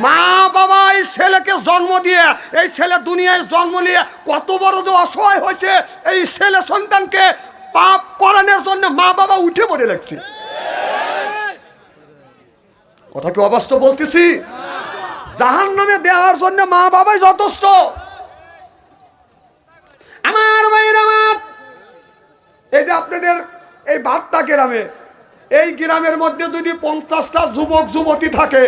মা বাবা এই ছেলেকে জন্ম দিয়ে এই ছেলে দুনিয়ায় জন্ম নিয়ে কত বড় যে অসহায় হয়েছে, এই ছেলে সন্তানকে পাপ করানোর জন্য মা বাবা উঠে পড়ে লাগছে। কথা কি অবাস্তব বলতেছি? জাহান্নামে দেওয়ার জন্য মা বাবাই যথেষ্ট। আমার ভাইয়ের আমার, এই যে আপনাদের এই বার্তা গ্রামে, এই গ্রামের মধ্যে যদি 50টা যুবক যুবতী থাকে,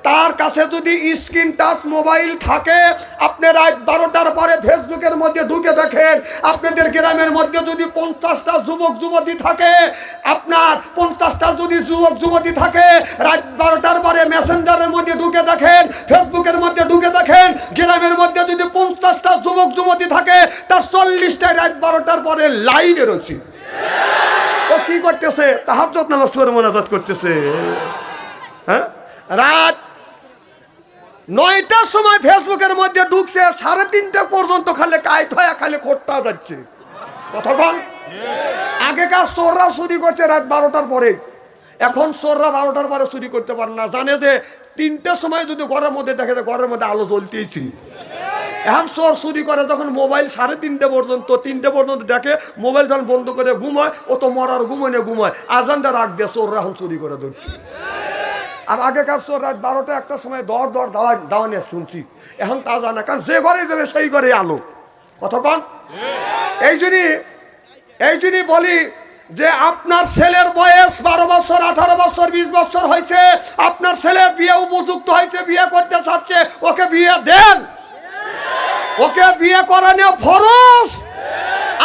তার কাছে যদি স্ক্রিন টাচ মোবাইল থাকে, আপনি রাত 12টার পরে ফেসবুকের মধ্যে ঢুকে দেখেন। আপনাদের গ্রামের মধ্যে যদি 50টা যুবক যুবতী থাকে, আপনার 50টা যদি যুবক যুবতী থাকে, রাত 12টার পরে মেসেঞ্জারের মধ্যে ঢুকে দেখেন, ফেসবুকের মধ্যে ঢুকে দেখেন। গ্রামের মধ্যে যদি 50টা যুবক যুবতী থাকে, তার 40টায় রাত 12টার পরে লাইনে রয়েছে। ও কি করতেছে? তাহাজ্জুদ নামাজ পড়ে মোনাজাত করতেছে। হ্যাঁ, রাত 9টার সময় ফেসবুকের মধ্যে ঢুকছে, 3:30 পর্যন্ত খালি কাইত হয়ে খালি খোট্টা যাচ্ছে। কতক্ষণ? আগেকার চোররা চুরি করছে রাত 12টার পরে, এখন চোররা 12টার পরে চুরি করতে পারে না। জানে যে 3টার সময় যদি ঘরের মধ্যে দেখে, ঘরের মধ্যে আলো জ্বলতেইছি। এখন চোর চুরি করে যখন মোবাইল 3:30 পর্যন্ত, 3টে পর্যন্ত দেখে, মোবাইল যখন বন্ধ করে ঘুমায়, ও তো মরার ঘুমোয় না ঘুমায়, আজানটা রাখ দিয়ে চোররা এখন চুরি করে ধরছে। আর আগেকার চোর রাত 12টা 1টার সময় দর দাওয়ানে শুনছি, এখন তা জানা, কারণ যে ঘরে যাবে সেই ঘরে আলো। কতক্ষণ? এই জন্যই বলি যে আপনার ছেলের বয়স 12 বছর, 18 বছর, 20 বছর হয়েছে, আপনার ছেলে বিয়ে উপযুক্ত হয়েছে, বিয়ে করতে চাচ্ছে, ওকে বিয়ে দেন। ওকে বিয়ে করানো ফরজ।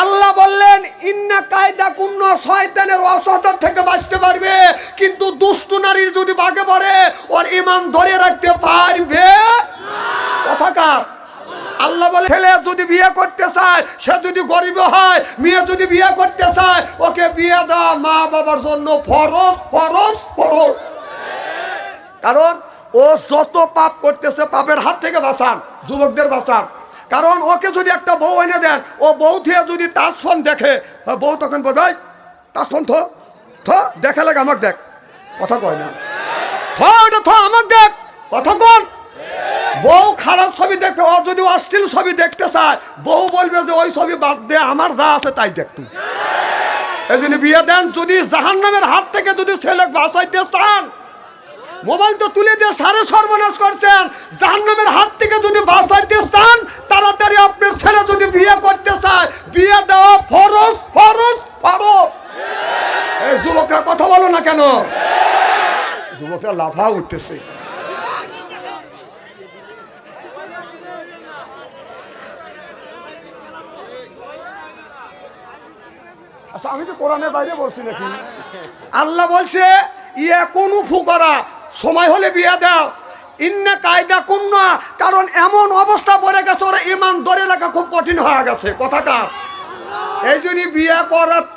আল্লাহ বললেন, ইন্না কায়দা কুন্ন, শয়তানের অসতর থেকে বাঁচতে পারবে, কিন্তু দুষ্ট নারীর যদি বাগে পড়ে ওর ঈমান ধরে রাখতে পারবে কথাকার। আল্লাহ বলে, ছেলে যদি বিয়ে করতে চায়, সে যদি গরিব হয়, মেয়ে যদি বিয়ে করতে চায়, ওকে বিয়ে দেওয়া মা বাবার জন্য ফরজ ফরজ ফরজ। কারণ ও যত পাপ করতেছে, পাপের হাত থেকে বাঁচান, যুবকদের বাঁচান। কারণ ওকে যদি একটা বউ এনে দেন, ও বউ থেকে যদি টাচ ফোন দেখে, বউ তখন বলবে, টাচ ফোন দেখা লাগে, আমাকে দেখ। কথা কয় না, আমাকে দেখ। কথা কন। বউ খারাপ ছবি দেখবে, ও যদি অশ্লীল ছবি দেখতে চায়, বউ বলবে যে ওই ছবি বাদ দে, আমার যা আছে তাই দেখ তুই। এই জন্য বিয়ে দেন। যদি জাহান্নামের হাত থেকে যদি ছেলে বাঁচাইতে চান, মোবাইল তো তুলে দিয়ে সারে সর্বনাশ করছেন। জাহান্নামের হাত থেকে যদি বাঁচাইতে চান, তাড়াতাড়ি আপনার ছেলে যদি বিয়ে করতে চায়, বিয়ে দেওয়া ফরজ ফরজ ফরজ। এই যুবকরা কথা বলো না কেন? যুবকরা লাফা উঠতেছে। আচ্ছা, আমি তো কোরআনের বাইরে বলছি নাকি? আল্লাহ বলছে, ইয়া কোন ফুকরা, সময় হলে বিয়ে দাও। ইন্না কায়দা কুন্না, কারণ এমন অবস্থা পড়ে গেছে, ওরা ঈমান ধরে রাখা খুব কঠিন হয়ে গেছে। কথাকার। এই জন্য বিয়ে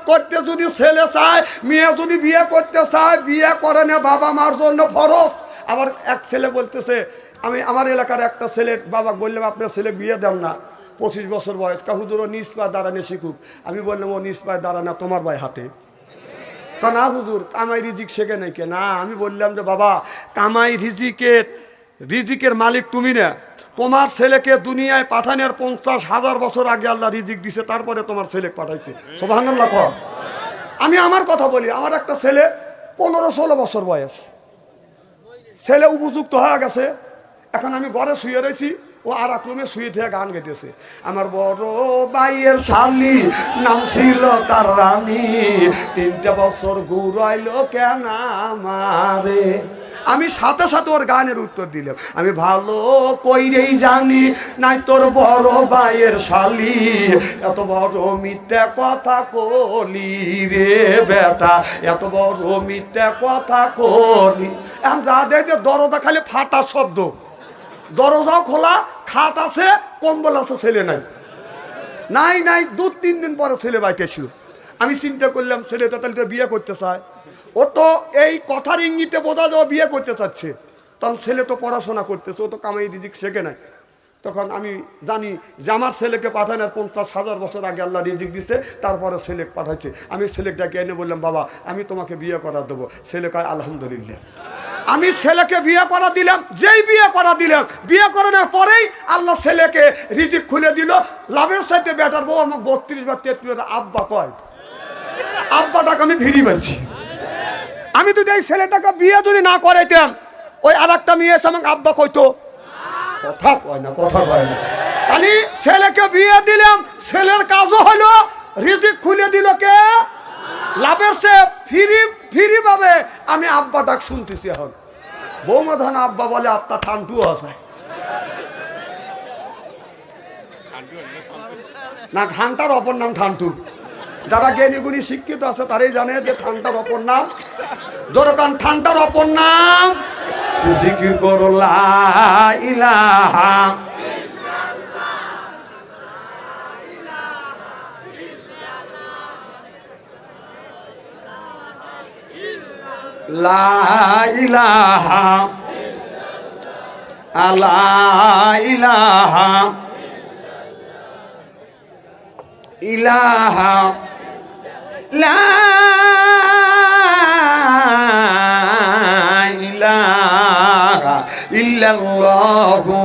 করতে যদি ছেলে চায়, মেয়ে যদি বিয়ে করতে চায়, বিয়ে করে না বাবা মার জন্য ফরজ। আবার এক ছেলে বলতেছে, আমি আমার এলাকার একটা ছেলের বাবা বললাম, আপনার ছেলে বিয়ে দেন না, 25 বছর বয়স, হুজুর ও নিজ পায়ে দাঁড়ানো শিখুক। আমি বললাম, ও নিজ পায়ে দাঁড়ানা তোমার ভাই হাতে। না হুজুর, কামাই রিজিক শেখে নাই কে? না। আমি বললাম যে বাবা, কামাই রিজিকের মালিক তুমি না, তোমার ছেলেকে দুনিয়ায় পাঠানোর 50,000 বছর আগে আল্লাহ রিজিক দিছে, তারপরে তোমার ছেলে পাঠাইছে। সুবহানাল্লাহ কর। আমি আমার কথা বলি, আমার একটা ছেলে 15-16 বছর বয়স, ছেলে উপযুক্ত হয়ে গেছে। এখন আমি ঘরে শুয়ে রয়েছি, ও আর এক রুমে শুয়ে থেকে গান গাইতেছে। আমার বড় ভাইয়ের শালি, নাম ছিল তার রানী, 3টে বছর ঘুরাইলো কেন আমারে। আমি সাথে সাথে ওর গানের উত্তর দিলাম, আমি ভালো কইরেই জানি নাই তোর বড় ভাইয়ের শালি এত বড় মিথ্যা কথা কলি রে বেটা, এত বড় মিথ্যা কথা কলি। এখন যা দেখে দরজা খালি ফাটা শব্দ, দরজাও খোলা, খাট আছে, কম্বল আছে, ছেলে নাই নাই নাই। 2-3 দিন পরে ছেলে বাইতে ছিল। আমি চিন্তা করলাম, ছেলে তো তাহলে বিয়ে করতে চায়, ও তো এই কথার ইঙ্গিতে বোঝা যায় বিয়ে করতে চাচ্ছে। তখন ছেলে তো পড়াশোনা করতেছে, ও তো কামাই রিজিক শেখে নাই। তখন আমি জানি যে আমার ছেলেকে পাঠানোর 50,000 বছর আগে আল্লাহ রিজিক দিছে, তারপরে ছেলে পাঠাইছে। আমি ছেলেটাকে এনে বললাম, বাবা আমি তোমাকে বিয়ে করা দেবো। ছেলে কয় আলহামদুলিল্লাহ। আমি ছেলেকে বিয়ে করা দিলাম, যেই বিয়ে করা দিলাম, বিয়ে করানোর পরেই আল্লাহ ছেলেকে রিজিক খুলে দিল। লাভের সাথে বেটার বউ আমাকে 32 বা 33 আব্বা কয়, আব্বাটাকে আমি ভিড়ি পাইছি। আমি যদি এই ছেলেটাকে বিয়ে যদি না করাইতাম, ওই আর একটা মেয়ে এসে আমাকে আব্বা কইতো, কথা কয় না, কথা কয় না। খালি ছেলেকে বিয়ে দিলাম, ছেলের কাজও হলো, রিজিক খুলে দিল কে? লাভের সে ফিরি ফিরি ভাবে আমি আব্বা ডাক শুনতেছি। এখন বৌমা ধান আব্বা বলে, আপনার ঠান্টুও আছে না? ঠান্টার অপর নাম ঠান্টু। যারা জ্ঞানীগুণী শিক্ষিত আছে তারাই জানে যে ঠান্টার অপর নাম, যখন ঠান্টার অপর নাম জিকির করো লা ইলাহা লা ইলাহা আলা ইলাহা ইলাহা লা ইলাহা ইল্লাল্লাহু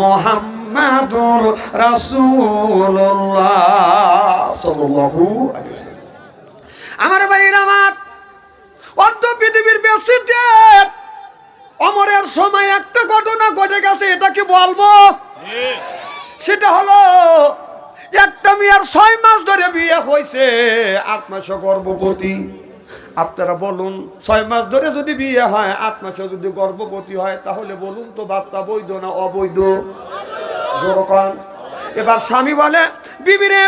মুহাম্মাদুর রাসূলুল্লাহ সাল্লাল্লাহু আলাইহি ওয়াসাল্লাম। আমার ভাইরা, আমার অর্ধ পৃথিবীর প্রেসিডেন্ট অমরের সময় একটা ঘটনা ঘটে গেছে, এটা কি বলবো? সেটা হলো একটা মেয়ের 6 মাস ধরে বিয়ে হয়েছে, 8 মাসে গর্ভবতী। আপনারা বলুন, 6 মাস ধরে যদি বিয়ে হয়, 8 মাসে যদি গর্ভবতী হয়, তাহলে বলুন তো বাচ্চা বৈধ না অবৈধ? এবার স্বামী বলে, বিবিরে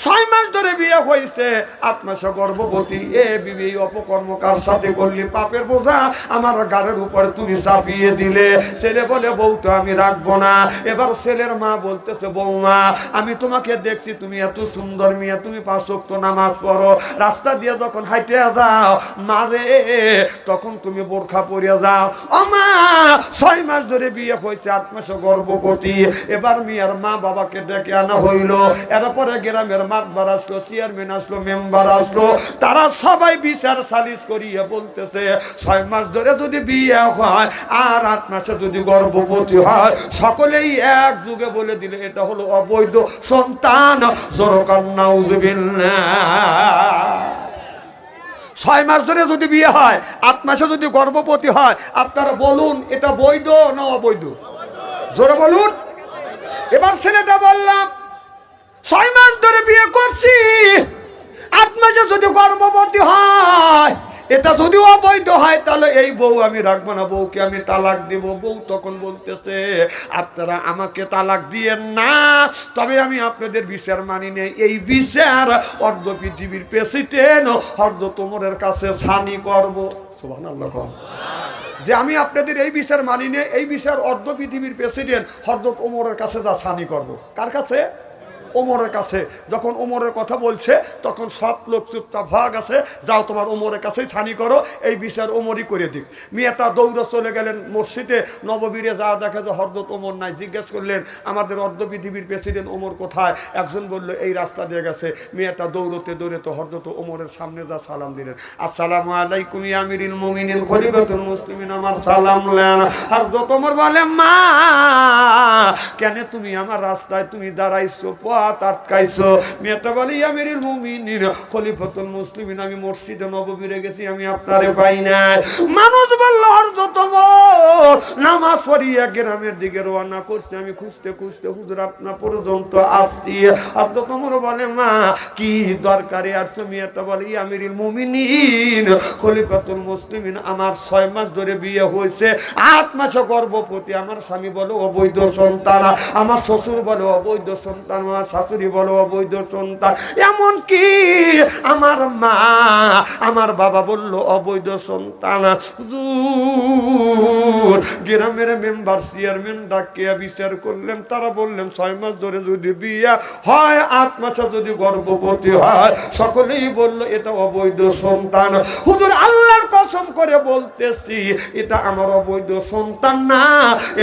6 মাস ধরে বিয়ে হয়েছে, 8 মাসে গর্ভবতী, এ বিবি অপকর্ম কার সাথে করলি? পাপের বোঝা আমার গাড়ির উপরে তুমি চাপিয়ে দিলে। ছেলে বলে, বউ তো আমি রাখবো না। এবার ছেলের মা বলতেছে, বৌমা আমি তোমাকে দেখছি, তুমি এত সুন্দর মেয়ে, তুমি 5 ওয়াক্ত নামাজ পড়ো, রাস্তা দিয়ে যখন হাইটে যাও মারে তখন তুমি বোরখা পরিয়ে যাও। ও মা, 6 মাস ধরে বিয়ে হয়েছে, 8 মাসে গর্ভবতী। এবার মেয়ের মা বাবাকে ডেকে আনা হইলো। এরপরে গ্রামের মাতবার আসলো, চেয়ারম্যান আসলো, মেম্বার আসলো, তারা সবাই বিচার সালিশ করিয়ে বলতেছে, 6 মাস ধরে যদি বিয়ে হয় আর 8 মাসে যদি গর্ভবতী হয়, সকলেই এক যুগে বলে দিলে এটা হলো অবৈধ সন্তান। জোরকান নাউযুবিল্লাহ। 6 মাস ধরে যদি বিয়ে হয়, 8 মাসে যদি গর্ভবতী হয়, আপনারা বলুন এটা বৈধ না অবৈধ? জোরে বলুন। এবার ছেলেটা বললাম, 6 মাস ধরে বিয়ে করছি, 8 মাসে যদি গর্ভবতী হয়, এটা যদি অবৈধ হয়, তাহলে এই বউ আমি রাখবো না, বউকে আমি তালাক দেব। বউ তখন বলতেছে, আপনারা আমাকে তালাক দিয়েন না, তবে আমি আপনাদের বিচার মানি নেই। এই বিচার অর্ধ পৃথিবীর প্রেসিডেন্ট হযরত ওমরের কাছে সানি করব। সুবহানাল্লাহ। যে আমি আপনাদের এই বিচার মানি নেই, এই বিচার অর্ধ পৃথিবীর প্রেসিডেন্ট হযরত ওমরের কাছে যা সানি করব। কার কাছে? ওমরের কাছে। যখন ওমরের কথা বলছে তখন সব লোক চুপচাপ ভাগ আছে, যাও তোমার ওমরের কাছেই ছানি করো, এই বিচার ওমরই করে দিক। মেয়েটা দৌড়ে চলে গেলেন মসজিদে নববীরে, যা দেখা যায় হযরত ওমর নাই। জিজ্ঞেস করলেন, আমাদের অর্ধ পৃথিবীর প্রেসিডেন্ট ওমর কোথায়? একজন বলল, এই রাস্তা দিয়ে গেছে। মেয়েটা দৌড়তে দৌড়তে হযরত ওমরের সামনে যা সালাম দিলেন, আসসালামু আলাইকুম ইয়া আমিরুল মুমিনিন খলিফাতুল মুসলিমিন, আমার সালাম নেন। হযরত ওমর বলে, মা কেন তুমি আমার রাস্তায় তুমি দাঁড়াইছো, আটকাইছো? মেয়েটা বলে, আমিরুল মুমিনিন খলিফাতুল মুসলিমিন, আমি মসজিদে নববীরে গেছি, আমি আপনারে পাই নাই। মানুষ বলল, হযরত ওমর নামাজ পড়িয়া গ্রামের দিকে রওনা করছে, আমি খুঁজতে খুঁজতে হুজুর আপনার পর্যন্ত আসছি। হযরত ওমর বলে, মা কি দরকারে আসছো? মেয়েটা বলে, আমিরুল মুমিনিন খলিফাতুল মুসলিমিন, আমার 6 মাস ধরে বিয়ে হয়েছে, 8 মাসে গর্ভবতী, আমার স্বামী বলে অবৈধ সন্তান, আমার শ্বশুর বলে অবৈধ সন্তান, আমার শাশুড়ি বলো অবৈধ সন্তান, এমনকি আমার মা আমার বাবা বলল অবৈধ সন্তান। গ্রামের মেম্বার চেয়ারম্যান ডাকিয়া বিচার করলেন, তারা বললেন 6 মাস ধরে যদি বিয়ে হয়, 8 মাসে যদি গর্ভবতী হয়, সকলেই বলল এটা অবৈধ সন্তান। হুজুর আল্লাহর কসম করে বলতেছি, এটা আমার অবৈধ সন্তান না,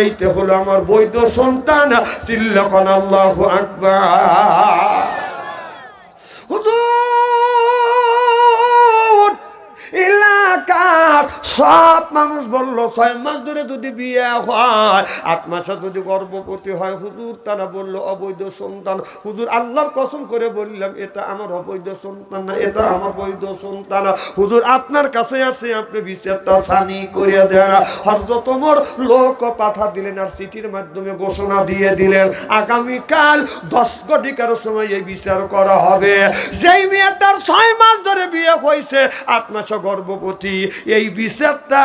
এইটা হলো আমার বৈধ সন্তান। চিল্লাকান আল্লাহু আকবার। হুজুর এলাকার সব মানুষ বলল 6 মাস ধরে যদি বিয়ে হয়, 8 মাসে যদি গর্ভবতী হয়, হুজুর তারা বলল অবৈধ সন্তান। হুজুর আল্লাহর কসম করে বললাম এটা আমার অবৈধ সন্তান না, এটা আমার বৈধ সন্তান। হুজুর আপনার কাছে আসে, আপনি বিচারটা সানি করে দেন। হযরত ওমর লোক পাঠা দিলেন আর চিঠির মাধ্যমে ঘোষণা দিয়ে দিলেন আগামীকাল 10 ঘটিকার সময় এই বিচার করা হবে। যেই মেয়েটার 6 মাস ধরে বিয়ে হয়েছে, 8 মাসে গর্ভবতী, এই বিচারটা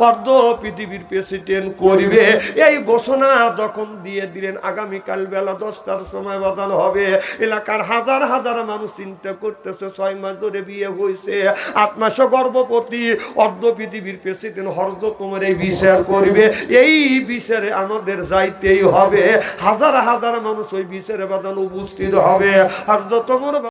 অর্ধ পৃথিবীর প্রেসিডেন্ট করবে। এই ঘোষণা যখন দিয়ে দিলেন আগামীকাল বেলা 10টার সময় বাদান হবে, এলাকার হাজার হাজার মানুষ চিন্তা করতেছে 6 মাস ধরে বিয়ে হয়েছে, 8 মাসে গর্ভবতী, অর্ধ পৃথিবীর প্রেসিডেন্ট হযরত ওমর এই বিচার করবে। এই বিচারে আমাদের যাইতেই হবে। হাজার হাজার মানুষ ওই বিচারে বাদান উপস্থিত হবে। হযরত ওমর